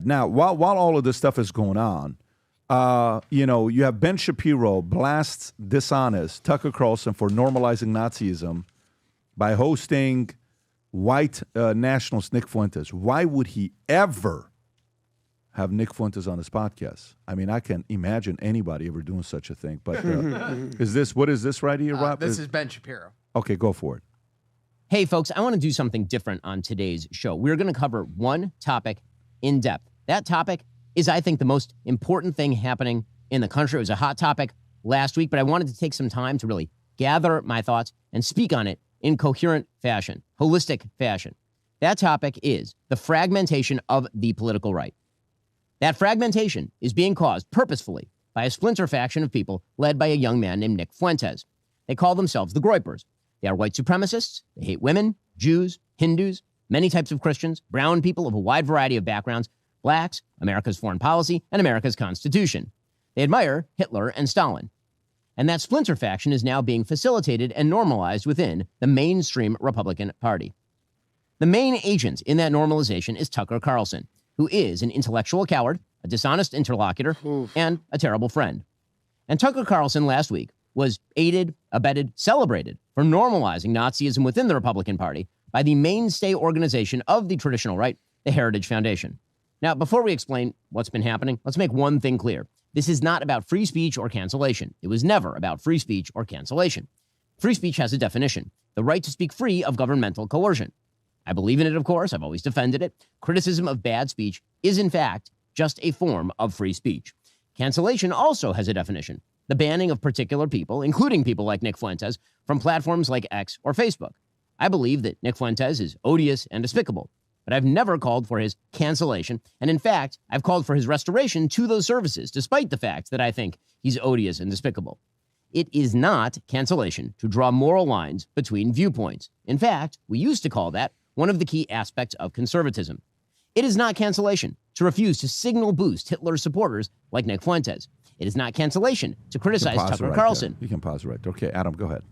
Now, while all of this stuff is going on, you have Ben Shapiro blasts dishonest Tucker Carlson for normalizing Nazism by hosting white nationalist Nick Fuentes. Why would he ever have Nick Fuentes on his podcast? I mean, I can't imagine anybody ever doing such a thing. But what is this right here, Rob? This is Ben Shapiro. Okay, go for it. Hey, folks, I want to do something different on today's show. We're going to cover one topic in depth. That topic is, I think, the most important thing happening in the country. It was a hot topic last week, but I wanted to take some time to really gather my thoughts and speak on it in coherent fashion, holistic fashion. That topic is the fragmentation of the political right. That fragmentation is being caused purposefully by a splinter faction of people led by a young man named Nick Fuentes. They call themselves the Groypers. They are white supremacists. They hate women, Jews, Hindus, many types of Christians, brown people of a wide variety of backgrounds, blacks, America's foreign policy, and America's Constitution. They admire Hitler and Stalin. And that splinter faction is now being facilitated and normalized within the mainstream Republican Party. The main agent in that normalization is Tucker Carlson, who is an intellectual coward, a dishonest interlocutor, and a terrible friend. And Tucker Carlson last week was aided, abetted, celebrated for normalizing Nazism within the Republican Party by the mainstay organization of the traditional right, the Heritage Foundation. Now, before we explain what's been happening, let's make one thing clear. This is not about free speech or cancellation. It was never about free speech or cancellation. Free speech has a definition, the right to speak free of governmental coercion. I believe in it, of course. I've always defended it. Criticism of bad speech is, in fact, just a form of free speech. Cancellation also has a definition, the banning of particular people, including people like Nick Fuentes, from platforms like X or Facebook. I believe that Nick Fuentes is odious and despicable, but I've never called for his cancellation, and in fact, I've called for his restoration to those services, despite the fact that I think he's odious and despicable. It is not cancellation to draw moral lines between viewpoints. In fact, we used to call that one of the key aspects of conservatism. It is not cancellation to refuse to signal boost Hitler's supporters like Nick Fuentes. It is not cancellation to criticize Tucker Carlson. You can pause it right there. Okay, Adam, go ahead.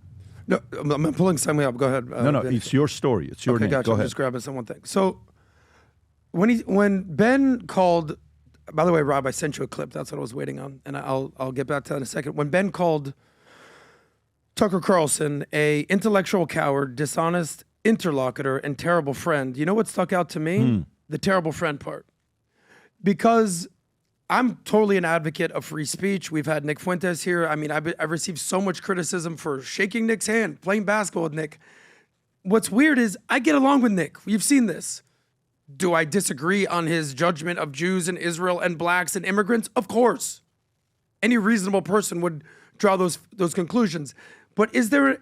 No, I'm pulling something up. Go ahead. No, it's your story. It's your name. Gotcha. Go ahead. I'm just grabbing some one thing. So when Ben called, by the way, Rob, I sent you a clip. That's what I was waiting on, and I'll get back to that in a second. When Ben called Tucker Carlson a intellectual coward, dishonest interlocutor, and terrible friend, you know what stuck out to me? The terrible friend part. Because I'm totally an advocate of free speech. We've had Nick Fuentes here. I mean, I've received so much criticism for shaking Nick's hand, playing basketball with Nick. What's weird is I get along with Nick. You've seen this. Do I disagree on his judgment of Jews and Israel and blacks and immigrants? Of course. Any reasonable person would draw those conclusions. But is there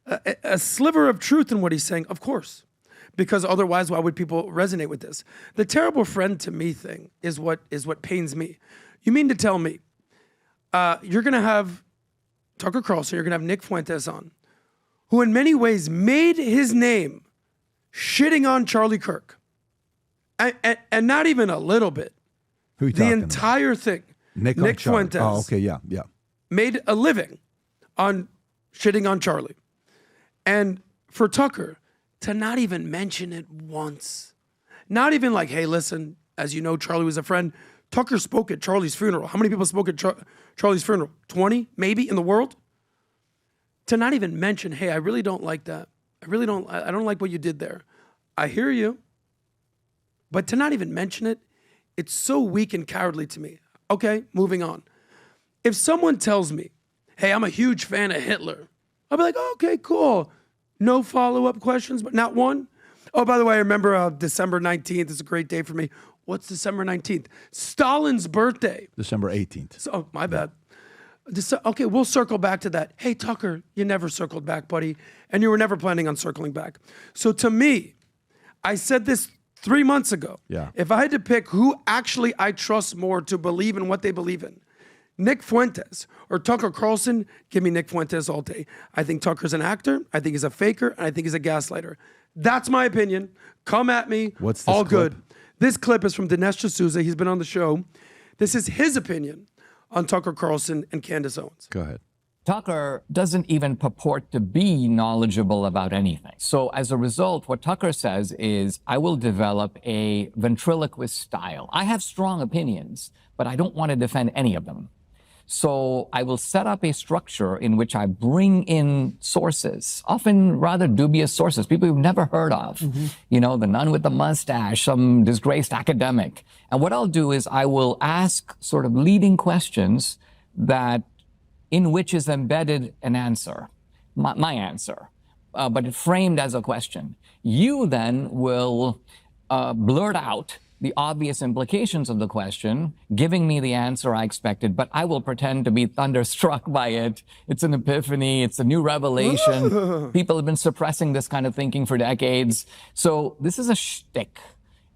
a sliver of truth in what he's saying? Of course. Because otherwise, why would people resonate with this? The terrible friend to me thing is what pains me. You mean to tell me you're going to have Tucker Carlson, you're going to have Nick Fuentes on, who in many ways made his name shitting on Charlie Kirk, and not even a little bit. Who are you the talking entire about? thing. Nick Fuentes. Oh, okay, yeah. Made a living on shitting on Charlie, and for Tucker to not even mention it once. Not even like, hey, listen, as you know, Charlie was a friend. Tucker spoke at Charlie's funeral. How many people spoke at Charlie's funeral? 20, maybe, in the world? To not even mention, hey, I really don't like that. I don't like what you did there. I hear you. But to not even mention it, it's so weak and cowardly to me. Okay, moving on. If someone tells me, hey, I'm a huge fan of Hitler, I'll be like, oh, okay, cool. No follow-up questions, but not one. Oh, by the way, I remember December 19th is a great day for me. What's December 19th? Stalin's birthday. December 18th. So, my bad. Okay, we'll circle back to that. Hey, Tucker, you never circled back, buddy. And you were never planning on circling back. So to me, I said this 3 months ago. Yeah. If I had to pick who actually I trust more to believe in what they believe in, Nick Fuentes or Tucker Carlson, give me Nick Fuentes all day. I think Tucker's an actor. I think he's a faker. And I think he's a gaslighter. That's my opinion. Come at me. What's this all clip? good. This clip is from Dinesh D'Souza. He's been on the show. This is his opinion on Tucker Carlson and Candace Owens. Go ahead. Tucker doesn't even purport to be knowledgeable about anything. So as a result, what Tucker says is, I will develop a ventriloquist style. I have strong opinions, but I don't want to defend any of them. So I will set up a structure in which I bring in sources, often rather dubious sources, people you've never heard of. You know, the nun with the mustache, some disgraced academic. And what I'll do is I will ask sort of leading questions in which is embedded an answer, my answer, but framed as a question. You then will blurt out the obvious implications of the question, giving me the answer I expected, but I will pretend to be thunderstruck by it. It's an epiphany. It's a new revelation. People have been suppressing this kind of thinking for decades. So this is a shtick.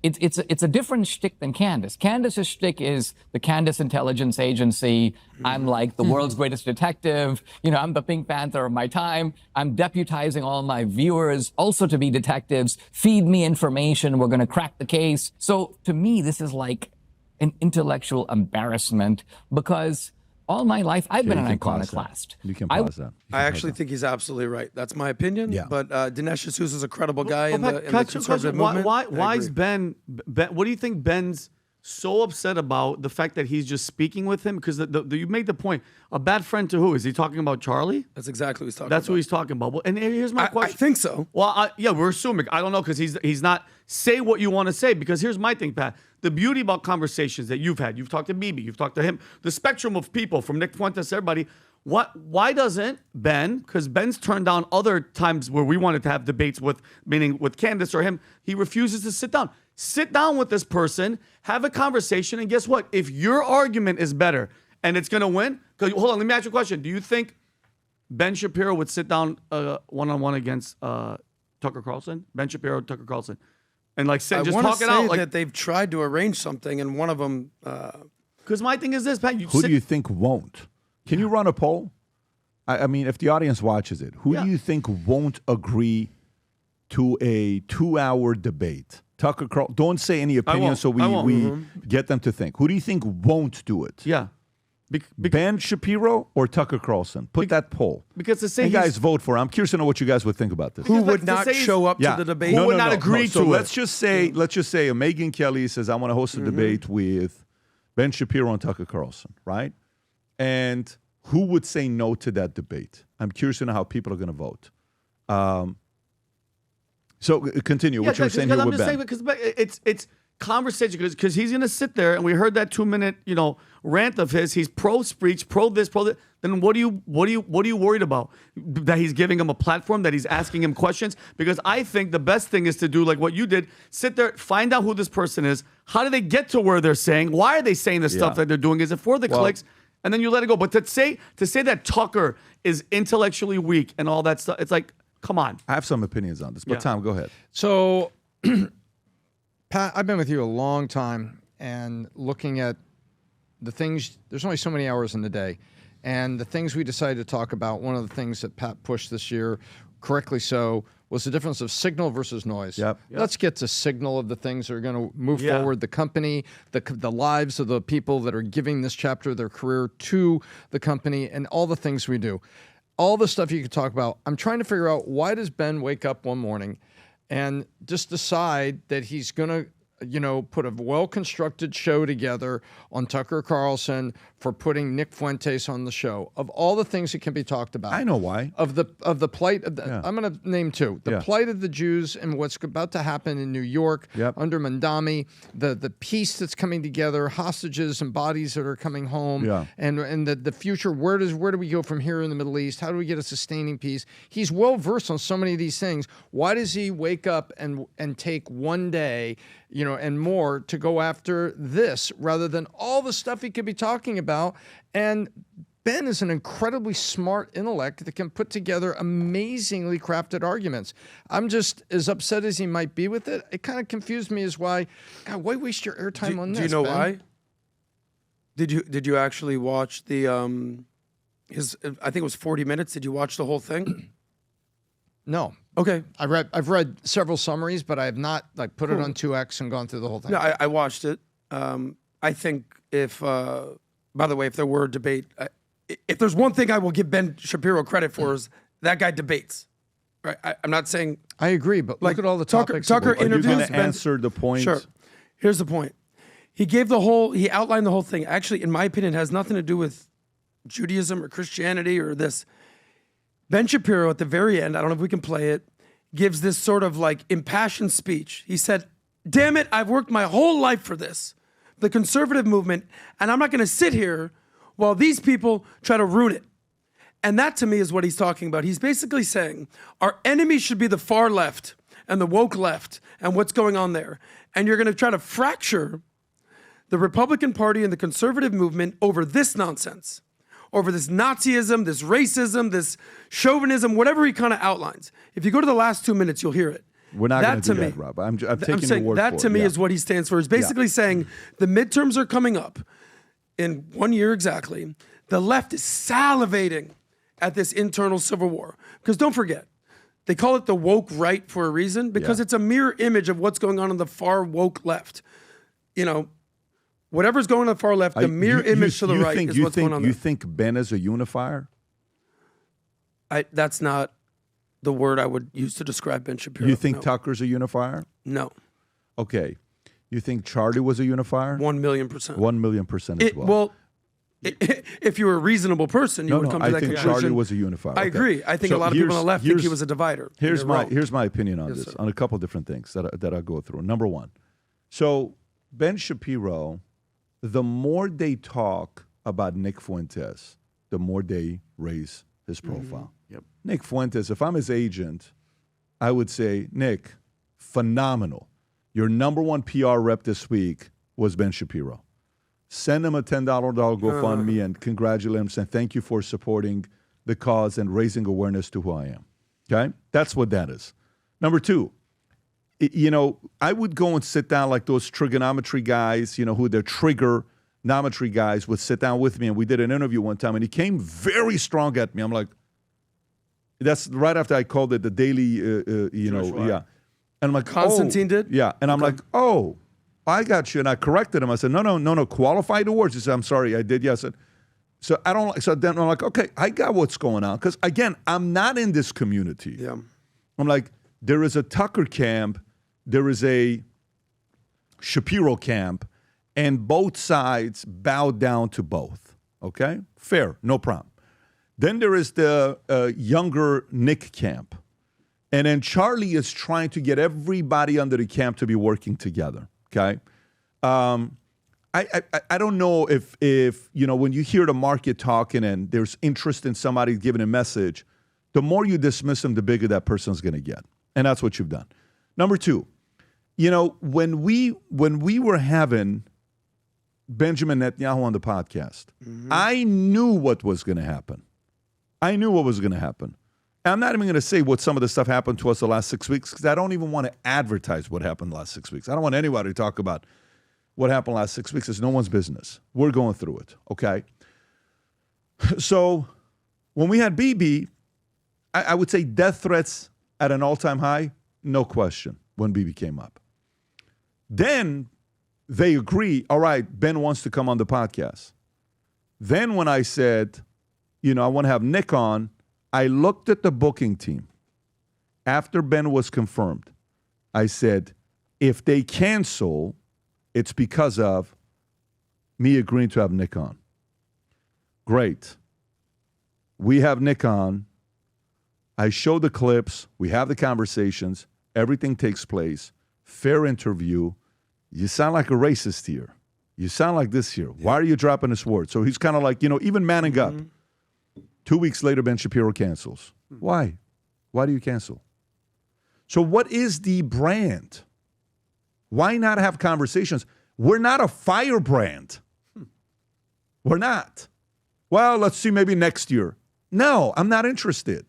It's a different shtick than Candace. Candace's shtick is the Candace Intelligence Agency. I'm like the world's greatest detective. You know, I'm the Pink Panther of my time. I'm deputizing all my viewers also to be detectives. Feed me information. We're going to crack the case. So to me, this is like an intellectual embarrassment because all my life, I've been an iconoclast. You can pause that. I actually think he's absolutely right. That's my opinion. Yeah. But Dinesh D'Souza is a credible guy in the Pat, conservative movement. Why is Ben? What do you think Ben's so upset about the fact that he's just speaking with him? Because you made the point. A bad friend to who? Is he talking about Charlie? That's exactly what he's talking That's about. who he's talking about. Well, and here's my I question. think so. Well, yeah, we're assuming. I don't know because he's not. Say what you want to say because here's my thing, Pat. The beauty about conversations that you've had, you've talked to Bibi, you've talked to him, the spectrum of people from Nick Fuentes, everybody. Why doesn't Ben? Because Ben's turned down other times where we wanted to have debates meaning with Candace or him. He refuses to sit down. Sit down with this person, have a conversation, and guess what? If your argument is better and it's going to win, because hold on, let me ask you a question. Do you think Ben Shapiro would sit down one-on-one against Tucker Carlson? Ben Shapiro, Tucker Carlson. And like say, I just want to talk it say out. Like, that they've tried to arrange something, and one of them. because my thing is this, Pat. Who do you think won't? Can you run a poll? I mean, if the audience watches it, who do you think won't agree to a 2-hour debate? Tucker Carlson. Don't say any opinion so we get them to think. Who do you think won't do it? Yeah. Ben Shapiro or Tucker Carlson? Put that poll. Because to say you guys vote for it. I'm curious to know what you guys would think about this. Who would to not say show up to the debate? Who would not agree so to let's just say Megyn Kelly says, I want to host a debate with Ben Shapiro and Tucker Carlson, right? And who would say no to that debate? I'm curious to know how people are going to vote. So continue what you're saying here with Ben. Because it's conversation because he's going to sit there and we heard that 2-minute rant of his. He's pro speech, pro this, pro that. Then what are you worried about? That he's giving him a platform, that he's asking him questions? Because I think the best thing is to do like what you did: sit there, find out who this person is. How do they get to where they're saying? Why are they saying the stuff that they're doing? Is it for the clicks? And then you let it go. But to say that Tucker is intellectually weak and all that stuff, it's like, come on. I have some opinions on this, but Tom, go ahead. So, Pat, I've been with you a long time, and looking at the things, there's only so many hours in the day, and the things we decided to talk about, one of the things that Pat pushed this year, correctly so, was the difference of signal versus noise. Yep. Let's get to signal of the things that are going to move forward the company, the lives of the people that are giving this chapter of their career to the company, and all the things we do. All the stuff you could talk about. I'm trying to figure out, why does Ben wake up one morning and just decide that he's going to, put a well-constructed show together on Tucker Carlson for putting Nick Fuentes on the show? Of all the things that can be talked about, I know why. Of the plight of the, I'm going to name two: the plight of the Jews and what's about to happen in New York under Mandami, the peace that's coming together, hostages and bodies that are coming home, and the future. Where do we go from here in the Middle East? How do we get a sustaining peace? He's well versed on so many of these things. Why does he wake up and take one day, and more to go after this rather than all the stuff he could be talking about? And Ben is an incredibly smart intellect that can put together amazingly crafted arguments. I'm just as upset as he might be with it. It kind of confused me as why waste your airtime on this? Do you know Ben? why? Did you actually watch the his? I think it was 40 minutes. Did you watch the whole thing? No. Okay. I've read several summaries, but I have not put it on 2X and gone through the whole thing. No, I watched it. I think if, by the way, if there were a debate, if there's one thing I will give Ben Shapiro credit for is that guy debates. Right? I'm not saying I agree, but like look at all the Tucker topics. Tucker Are you interviews going to Ben. answer the point? Sure. Here's the point. He outlined the whole thing. Actually, in my opinion, it has nothing to do with Judaism or Christianity or this. Ben Shapiro at the very end, I don't know if we can play it, gives this sort of like impassioned speech. He said, damn it, I've worked my whole life for this, the conservative movement, and I'm not going to sit here while these people try to ruin it. And that to me is what he's talking about. He's basically saying our enemy should be the far left and the woke left and what's going on there. And you're going to try to fracture the Republican Party and the conservative movement over this nonsense, over this Nazism, this racism, this chauvinism, whatever he kind of outlines. If you go to the last 2 minutes, you'll hear it. We're not going to do that, Rob. I'm taking saying your word that for to it. me Yeah. is what he stands for. He's basically saying the midterms are coming up in 1 year exactly. The left is salivating at this internal civil war. Because don't forget, they call it the woke right for a reason, because it's a mirror image of what's going on the far woke left. You know, whatever's going on the far left, the mirror image to the right is what's going on there. You think Ben is a unifier? That's not the word I would use to describe Ben Shapiro. You think no. Tucker's a unifier? No. Okay. You think Charlie was a unifier? 1,000,000%. 1,000,000% as well. Well, if you were a reasonable person, you would come to that I think conclusion. Charlie was a unifier. I Okay. agree. I think So a lot of people on the left think he was a divider. Here's You're my wrong. here's my opinion on Yes, this, sir. on a couple different things that I'll go through. Number one, so Ben Shapiro, the more they talk about Nick Fuentes, the more they raise his profile. Yep. Nick Fuentes, if I'm his agent, I would say, Nick, phenomenal. Your number one PR rep this week was Ben Shapiro. Send him a $10 GoFundMe and congratulate him, saying thank you for supporting the cause and raising awareness to who I am. Okay? That's what that is. Number two, I would go and sit down like those trigonometry guys, who they're trigonometry guys would sit down with me, and we did an interview one time, and he came very strong at me. I'm like, that's right after I called it the daily, yeah. And I'm like, Constantine did? Yeah. And I'm like, oh, I got you. And I corrected him. I said, no, qualified awards. He said, I'm sorry, I did. Yeah. I said, so I don't like, so then I'm like, okay, I got what's going on. Because again, I'm not in this community. Yeah. I'm like, there is a Tucker camp, there is a Shapiro camp, and both sides bow down to both. Okay? Fair, no problem. Then there is the younger Nick camp. And then Charlie is trying to get everybody under the camp to be working together. Okay? I don't know if when you hear the market talking and there's interest in somebody giving a message, the more you dismiss them, the bigger that person's going to get. And that's what you've done. Number two, when we were having Benjamin Netanyahu on the podcast, I knew what was going to happen. I'm not even going to say what some of the stuff happened to us the last 6 weeks, because I don't even want to advertise what happened the last 6 weeks. I don't want anybody to talk about what happened the last 6 weeks. It's no one's business. We're going through it, okay? So when we had BB, I would say death threats at an all-time high, no question, when BB came up. Then they agree, all right, Ben wants to come on the podcast. Then when I said, I want to have Nick on, I looked at the booking team. After Ben was confirmed, I said, if they cancel, it's because of me agreeing to have Nick on. Great. We have Nick on. I show the clips. We have the conversations. Everything takes place. Fair interview. You sound like a racist here. You sound like this here. Why are you dropping this word? So he's kind of like, even manning up. 2 weeks later, Ben Shapiro cancels. Why? Why do you cancel? So what is the brand? Why not have conversations? We're not a firebrand. We're not. Well, let's see, maybe next year. No, I'm not interested.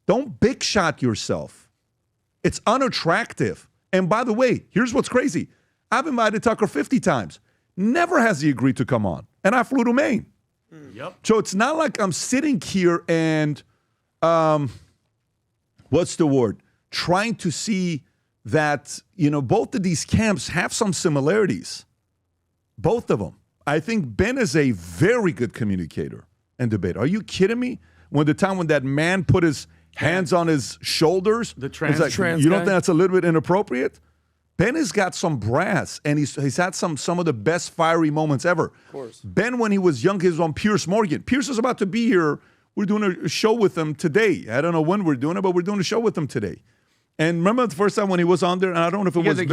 Don't big shot yourself. It's unattractive. And by the way, here's what's crazy. I've invited Tucker 50 times. Never has he agreed to come on. And I flew to Maine. Yep. So it's not like I'm sitting here and, what's the word? Trying to see that, both of these camps have some similarities. Both of them. I think Ben is a very good communicator. and debate. Are you kidding me? When that man put his hands on his shoulders, the trans you don't think that's a little bit inappropriate? Ben has got some brass, and he's had some of the best fiery moments ever. Of course. Ben, when he was young, he was on Piers Morgan. Piers is about to be here. We're doing a show with him today. I don't know when we're doing it, but we're doing a show with him today. And remember the first time when he was on there, and I don't know if it was the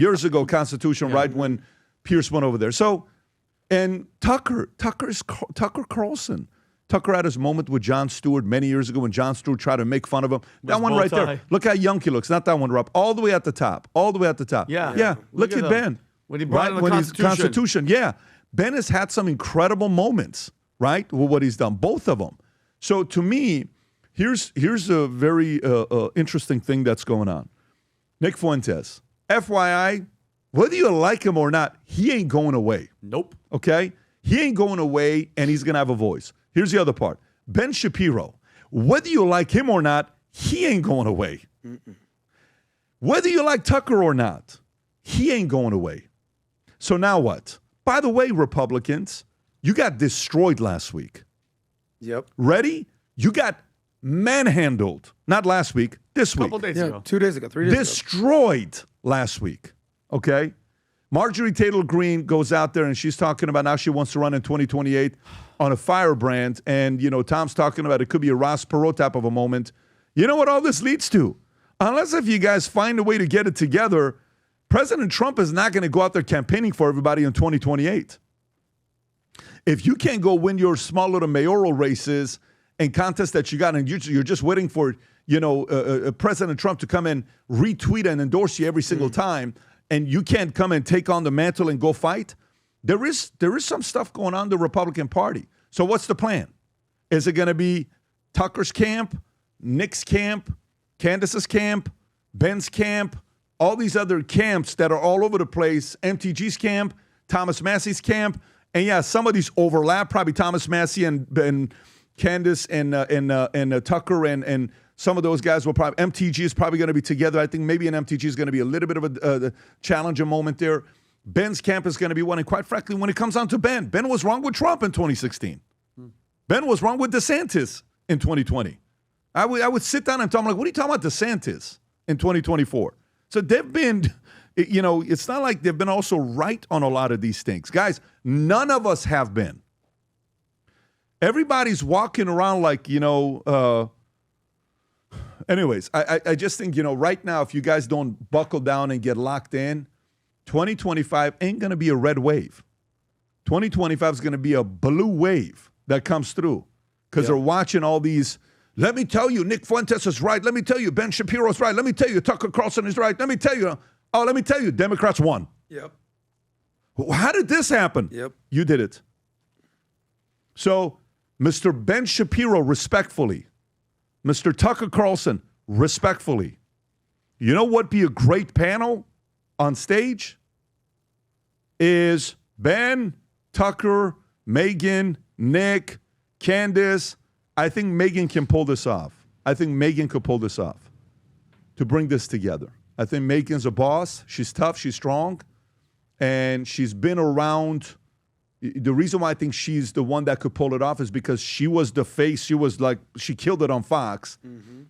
years ago, Constitution, right, when Piers went over there. So, and Tucker Carlson. Tucker had his moment with Jon Stewart many years ago when Jon Stewart tried to make fun of him. That one right there. Look how young he looks. Not that one, Rob. All the way at the top. Yeah. Look at Ben. When he brought in the Constitution. Yeah. Ben has had some incredible moments, right, with what he's done. Both of them. So to me, here's a very interesting thing that's going on. Nick Fuentes. FYI, whether you like him or not, he ain't going away. Nope. Okay? He ain't going away, and he's going to have a voice. Here's the other part. Ben Shapiro, whether you like him or not, he ain't going away. Whether you like Tucker or not, he ain't going away. So now what? By the way, Republicans, you got destroyed last week. Yep. Ready? You got manhandled. Not last week, this week. A couple days ago. 2 days ago, 3 days ago. Destroyed last week. Okay? Marjorie Taylor Greene goes out there and she's talking about now she wants to run in 2028 on a firebrand. And, Tom's talking about it could be a Ross Perot type of a moment. You know what all this leads to? Unless if you guys find a way to get it together, President Trump is not going to go out there campaigning for everybody in 2028. If you can't go win your small little mayoral races and contests that you got and you're just waiting for, President Trump to come and retweet and endorse you every single time, and you can't come and take on the mantle and go fight, there is some stuff going on in the Republican Party. So what's the plan? Is it going to be Tucker's camp, Nick's camp, Candace's camp, Ben's camp, all these other camps that are all over the place, MTG's camp, Thomas Massey's camp, and yeah, some of these overlap, probably Thomas Massey and Candace and Tucker and some of those guys will probably, MTG is probably going to be together. I think maybe an MTG is going to be a little bit of a challenger moment there. Ben's camp is going to be one. And quite frankly, when it comes down to Ben was wrong with Trump in 2016. Ben was wrong with DeSantis in 2020. I would sit down and talk, I'm like, what are you talking about DeSantis in 2024? So they've been, it's not like they've been also right on a lot of these things. Guys, none of us have been. Everybody's walking around like, anyways, I just think, right now, if you guys don't buckle down and get locked in, 2025 ain't going to be a red wave. 2025 is going to be a blue wave that comes through because they're watching all these. Let me tell you, Nick Fuentes is right. Let me tell you, Ben Shapiro is right. Let me tell you, Tucker Carlson is right. Let me tell you, Democrats won. Yep. How did this happen? Yep. You did it. So, Mr. Ben Shapiro, respectfully, Mr. Tucker Carlson, respectfully, you know what be a great panel on stage? Is Ben, Tucker, Megan, Nick, Candace. I think Megan can pull this off. I think Megan could pull this off to bring this together. I think Megan's a boss. She's tough. She's strong. And she's been around. The reason why I think she's the one that could pull it off is because she was the face. She killed it on Fox,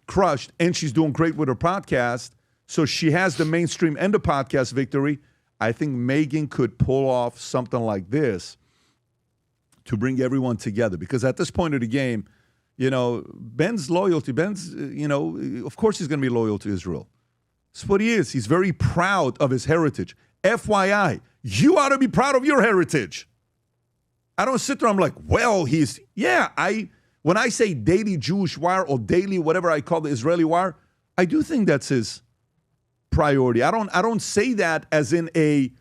crushed, and she's doing great with her podcast. So she has the mainstream and the podcast victory. I think Megan could pull off something like this to bring everyone together. Because at this point of the game, Ben's loyalty, of course he's going to be loyal to Israel. That's what he is. He's very proud of his heritage. FYI, you ought to be proud of your heritage. I don't sit there, I'm like, well, when I say Daily Jewish Wire or Daily, whatever I call the Israeli Wire, I do think that's his priority. I don't say that as in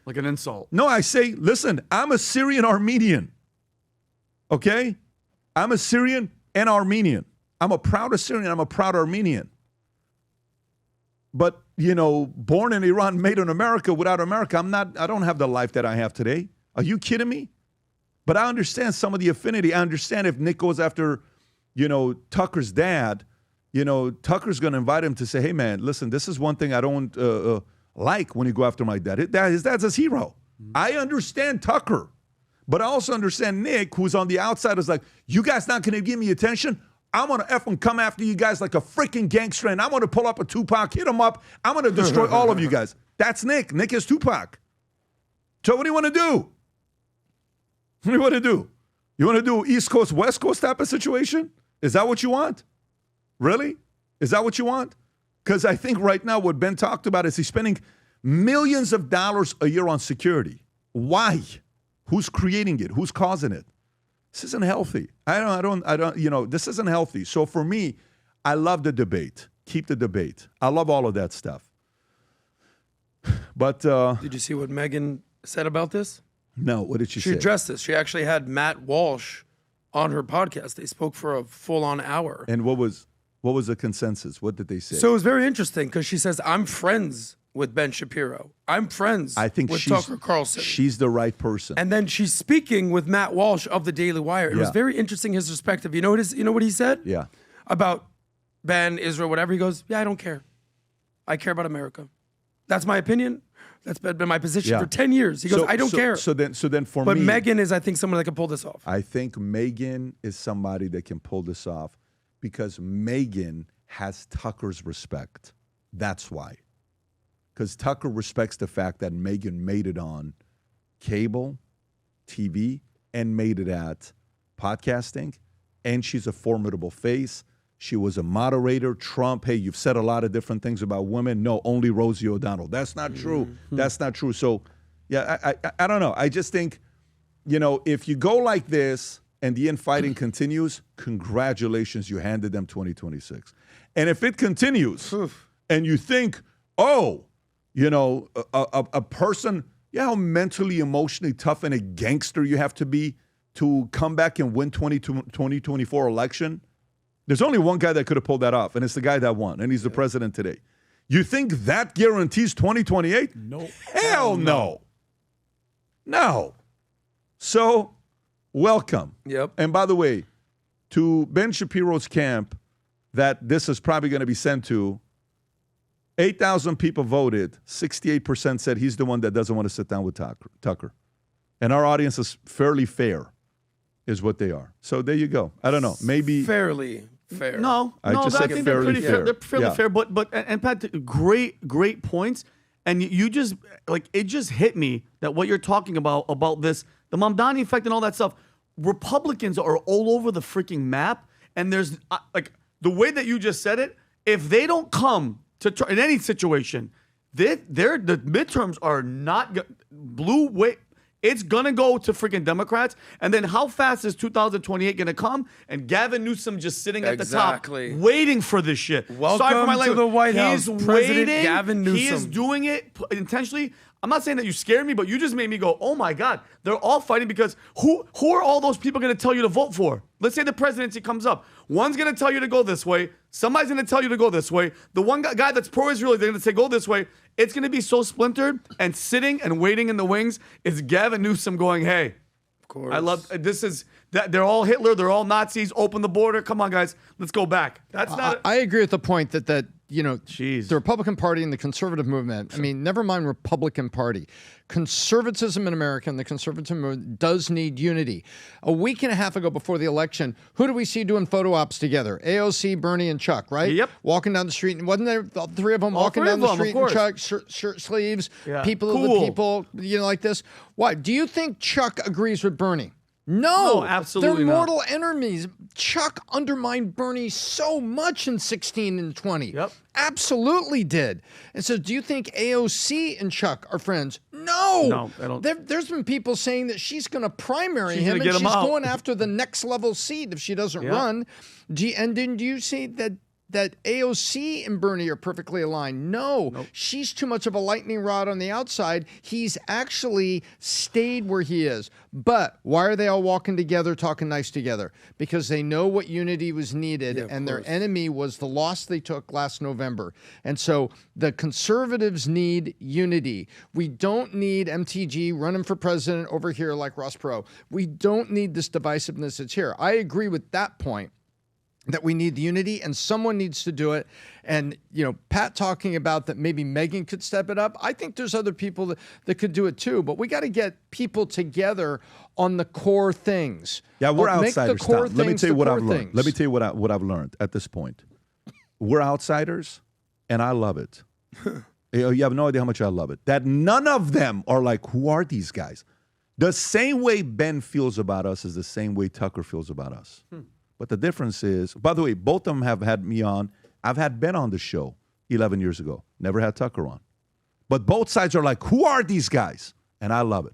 like an insult. No, I say, listen, I'm a Syrian Armenian. Okay? I'm a Syrian and Armenian. I'm a proud Assyrian, I'm a proud Armenian. But, born in Iran, made in America, without America, I don't have the life that I have today. Are you kidding me? But I understand some of the affinity. I understand if Nick goes after, Tucker's dad, Tucker's going to invite him to say, hey, man, listen, this is one thing I don't like when you go after my dad. His dad's his hero. I understand Tucker. But I also understand Nick, who's on the outside, is like, you guys not going to give me attention? I'm going to effing come after you guys like a freaking gangster, and I'm going to pull up a Tupac, hit him up. I'm going to destroy all of you guys. That's Nick. Nick is Tupac. So what do you want to do? What do you want to do? You want to do East Coast, West Coast type of situation? Is that what you want? Really? Is that what you want? Because I think right now what Ben talked about is he's spending millions of dollars a year on security. Why? Who's creating it? Who's causing it? This isn't healthy. I don't, this isn't healthy. So for me, I love the debate. Keep the debate. I love all of that stuff. But did you see what Megyn said about this? No, what did she say? She addressed this. She actually had Matt Walsh on her podcast. They spoke for a full-on hour. And what was the consensus? What did they say? So it was very interesting because she says, I'm friends with Ben Shapiro. I'm friends with Tucker Carlson. She's the right person. And then she's speaking with Matt Walsh of the Daily Wire. It was very interesting, his perspective. You know what he said? Yeah. About Ben, Israel, whatever. He goes, yeah, I don't care. I care about America. That's my opinion. That's been my position for 10 years. He goes, I don't care. So then for me. But Megyn is, I think, someone that can pull this off. I think Megyn is somebody that can pull this off because Megyn has Tucker's respect. That's why. Because Tucker respects the fact that Megyn made it on cable, TV, and made it at podcasting. And she's a formidable face. She was a moderator. Trump, hey, you've said a lot of different things about women. No, only Rosie O'Donnell. That's not true. Mm-hmm. That's not true. So, yeah, I don't know. I just think, if you go like this and the infighting continues, congratulations, you handed them 2026. And if it continues and you think, a person, how mentally, emotionally tough and a gangster you have to be to come back and win 2024 election. There's only one guy that could have pulled that off, and it's the guy that won, and he's the president today. You think that guarantees 2028? No. Hell no. No. So, welcome. Yep. And by the way, to Ben Shapiro's camp that this is probably going to be sent to, 8,000 people voted. 68% said he's the one that doesn't want to sit down with Tucker. And our audience is fairly fair, is what they are. So there you go. I don't know. Maybe fairly fair. No, I just said think fairly they're pretty fair. They're fairly Yeah. fair. But Pat, great points. And you just it just hit me that what you're talking about this, the Mamdani effect and all that stuff. Republicans are all over the freaking map, and there's the way that you just said it. If they don't come to in any situation, the midterms are not blue. It's going to go to freaking Democrats. And then how fast is 2028 going to come? And Gavin Newsom just sitting at the top waiting for this shit. Welcome Sorry for my to the White House, He's President waiting. Gavin Newsom. He is doing it intentionally. I'm not saying that you scared me, but you just made me go, oh my God. They're all fighting because who are all those people going to tell you to vote for? Let's say the presidency comes up. One's going to tell you to go this way. Somebody's going to tell you to go this way. The one guy that's pro-Israeli, they're going to say go this way. It's going to be so splintered, and sitting and waiting in the wings is Gavin Newsom going, hey, of course. I love this is that they're all Hitler, they're all Nazis. Open the border. Come on, guys, let's go back. That's not. I agree with the point that Jeez. the Republican Party and the conservative movement. I mean, never mind Republican Party. Conservatism in America and the conservative movement does need unity. A week and a half ago before the election, who do we see doing photo ops together? AOC, Bernie, and Chuck, right? Yep. Walking down the street. And wasn't there all three of them walking down the street in Chuck, shirt sleeves, people of the people, like this? Why? Do you think Chuck agrees with Bernie? No, absolutely they're mortal enemies. Chuck undermined Bernie so much in 16 and 20. Yep. Absolutely did. And so do you think AOC and Chuck are friends? No, I don't. There's been people saying that she's going to primary him and she's going after the next level seat if she doesn't run. And didn't you see that AOC and Bernie are perfectly aligned? No, nope. She's too much of a lightning rod on the outside. He's actually stayed where he is. But why are they all walking together, talking nice together? Because they know what unity was needed, and their enemy was the loss they took last November. And so the conservatives need unity. We don't need MTG running for president over here like Ross Perot. We don't need this divisiveness that's here. I agree with that point. that we need unity and someone needs to do it. And, Pat talking about that maybe Megyn could step it up. I think there's other people that could do it too, but we got to get people together on the core things. Yeah, we're Make the outsiders. core Tom. Let me things tell you the what core I've learned. things. Let me tell you what I've learned at this point. We're outsiders, and I love it. You have no idea how much I love it. That none of them are like, who are these guys? The same way Ben feels about us is the same way Tucker feels about us. But the difference is, by the way, both of them have had me on. I've had Ben on the show 11 years ago. Never had Tucker on. But both sides are like, who are these guys? And I love it.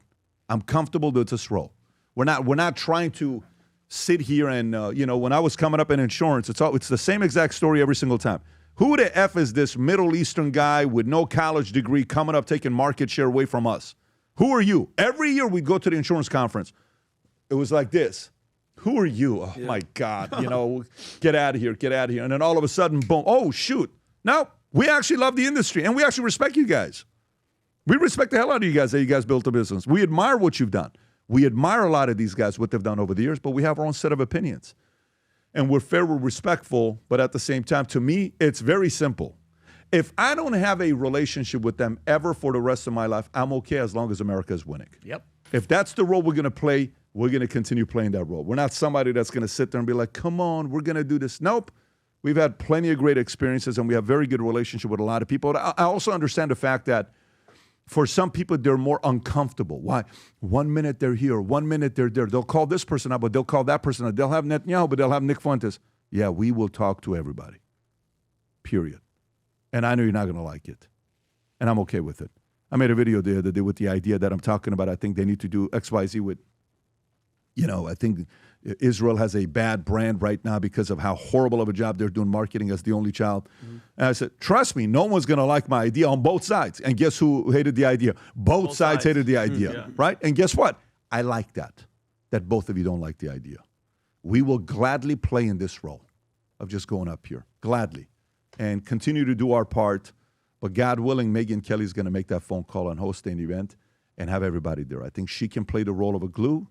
I'm comfortable with this role. We're not trying to sit here and, when I was coming up in insurance, it's the same exact story every single time. Who the F is this Middle Eastern guy with no college degree coming up taking market share away from us? Who are you? Every year we'd go to the insurance conference. It was like this. Who are you? Oh, my God. Get out of here. Get out of here. And then all of a sudden, boom. Oh, shoot. No, we actually love the industry, and we actually respect you guys. We respect the hell out of you guys that you guys built a business. We admire what you've done. We admire a lot of these guys, what they've done over the years, but we have our own set of opinions. And we're fair, we're respectful, but at the same time, to me, it's very simple. If I don't have a relationship with them ever for the rest of my life, I'm okay as long as America is winning. Yep. If that's the role we're going to play, we're going to continue playing that role. We're not somebody that's going to sit there and be like, come on, we're going to do this. Nope. We've had plenty of great experiences, and we have very good relationship with a lot of people. I also understand the fact that for some people, they're more uncomfortable. Why? 1 minute they're here, 1 minute they're there. They'll call this person up, but they'll call that person up. They'll have Netanyahu, but they'll have Nick Fuentes. Yeah, we will talk to everybody, period. And I know you're not going to like it, and I'm okay with it. I made a video the other day with the idea that I'm talking about. I think they need to do XYZ with, I think Israel has a bad brand right now because of how horrible of a job they're doing marketing as the only child. Mm-hmm. And I said, trust me, no one's going to like my idea on both sides. And guess who hated the idea? Both sides hated the idea, right? And guess what? I like that both of you don't like the idea. We will gladly play in this role of just going up here, gladly, and continue to do our part. But God willing, Megyn Kelly's going to make that phone call and host an event and have everybody there. I think she can play the role of a glue.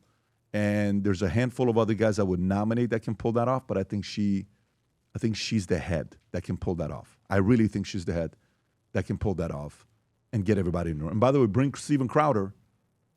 And there's a handful of other guys I would nominate that can pull that off, but I think she's the head that can pull that off. I really think she's the head that can pull that off and get everybody in there. And by the way, bring Steven Crowder.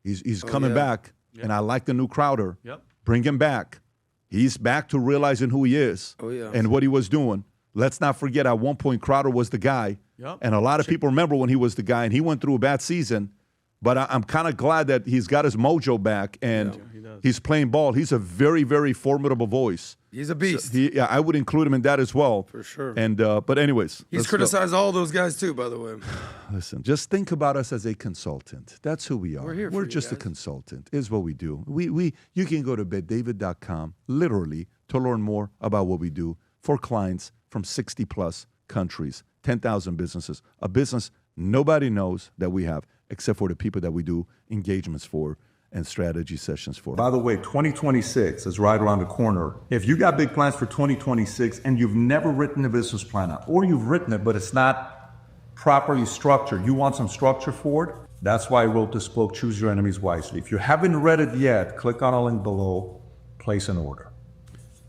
He's coming back, and I like the new Crowder. Yep. Bring him back. He's back to realizing who he is and what he was doing. Let's not forget, at one point, Crowder was the guy, and a lot of people remember when he was the guy, and he went through a bad season. But I'm kind of glad that he's got his mojo back, and he's playing ball. He's a very, very formidable voice. He's a beast. So I would include him in that as well. For sure. And but anyways. He's criticized all those guys too, by the way. Listen, just think about us as a consultant. That's who we are. We're just a consultant, is what we do. You can go to betdavid.com, literally, to learn more about what we do for clients from 60-plus countries, 10,000 businesses, a business nobody knows that we have, except for the people that we do engagements for and strategy sessions for. By the way, 2026 is right around the corner. If you got big plans for 2026 and you've never written a business plan out, or you've written it, but it's not properly structured, you want some structure for it, that's why I wrote this book, Choose Your Enemies Wisely. If you haven't read it yet, click on a link below, place an order.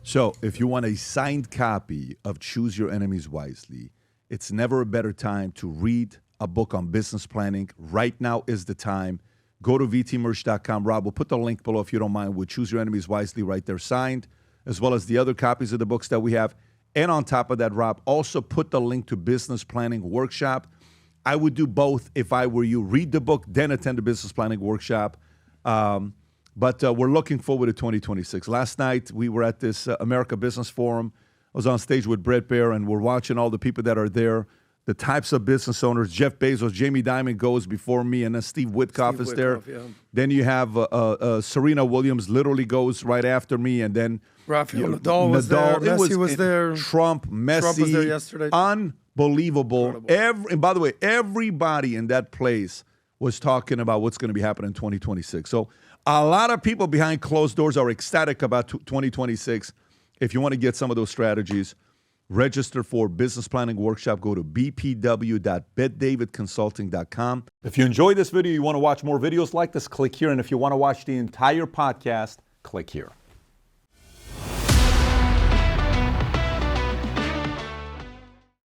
So if you want a signed copy of Choose Your Enemies Wisely, it's never a better time to read a book on business planning. Right now is the time. Go to vtmerch.com. Rob, we'll put the link below if you don't mind. We'll Choose Your Enemies Wisely right there signed, as well as the other copies of the books that we have. And on top of that, Rob, also put the link to Business Planning Workshop. I would do both if I were you. Read the book, then attend the Business Planning Workshop. But we're looking forward to 2026. Last night, we were at this America Business Forum. I was on stage with Brett Baer, and we're watching all the people that are there. The types of business owners, Jeff Bezos, Jamie Dimon goes before me, and then Steve Witkoff is there. Yeah. Then you have Serena Williams literally goes right after me, and then Rafael Nadal was there. Messi was there. Trump, Messi. Trump was there yesterday. Unbelievable. And by the way, everybody in that place was talking about what's going to be happening in 2026. So a lot of people behind closed doors are ecstatic about 2026. If you want to get some of those strategies, register for Business Planning Workshop. Go to bpw.betdavidconsulting.com. If you enjoyed this video, you want to watch more videos like this, click here. And if you want to watch the entire podcast, click here.